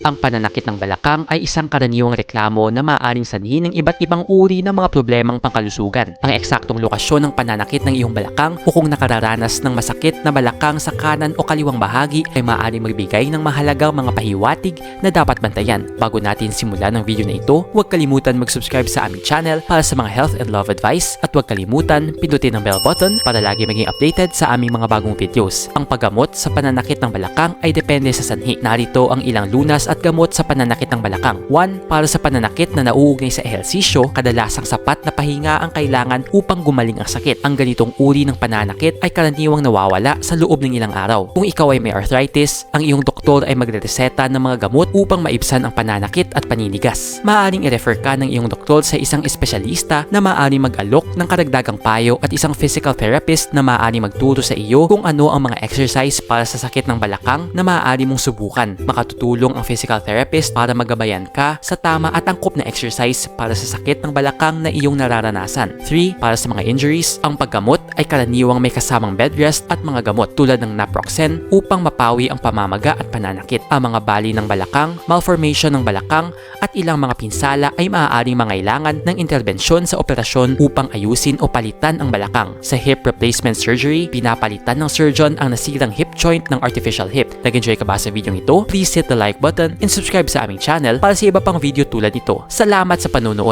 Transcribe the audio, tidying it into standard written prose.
Ang pananakit ng balakang ay isang karaniwang reklamo na maaaring sanhin ng iba't ibang uri ng mga problemang pangkalusugan. Ang eksaktong lokasyon ng pananakit ng iyong balakang o kung nakararanas ng masakit na balakang sa kanan o kaliwang bahagi ay maaaring magbigay ng mahalagang mga pahiwatig na dapat bantayan. Bago natin simulan ang video na ito, huwag kalimutan mag-subscribe sa aming channel para sa mga health and love advice at huwag kalimutan pindutin ang bell button para lagi maging updated sa aming mga bagong videos. Ang paggamot sa pananakit ng balakang ay depende sa sanhi. Narito ang ilang lunas at gamot sa pananakit ng balakang. 1. Para sa pananakit na nauugnay sa ehersisyo, kadalasang sapat na pahinga ang kailangan upang gumaling ang sakit. Ang ganitong uri ng pananakit ay karaniwang nawawala sa loob ng ilang araw. Kung ikaw ay may arthritis, ang iyong doktor ay magre-reseta ng mga gamot upang maibsan ang pananakit at paninigas. Maaaring i-refer ka ng iyong doktor sa isang espesyalista na maaaring mag-alok ng karagdagang payo at isang physical therapist na maaaring magturo sa iyo kung ano ang mga exercise para sa sakit ng balakang na maaari mong subukan. Makatutulong ang physical therapist para magabayan ka sa tama at angkop na exercise para sa sakit ng balakang na iyong nararanasan. 3. Para sa mga injuries, ang paggamot ay karaniwang may kasamang bed rest at mga gamot tulad ng naproxen upang mapawi ang pamamaga at pananakit. Ang mga bali ng balakang, malformation ng balakang at ilang mga pinsala ay maaaring mangailangan ng interbensyon sa operasyon upang ayusin o palitan ang balakang. Sa hip replacement surgery, pinapalitan ng surgeon ang nasirang hip joint ng artificial hip. Nag-enjoy ka ba sa video ito? Please hit the like button and subscribe sa aming channel para sa iba pang video tulad nito. Salamat sa panonood!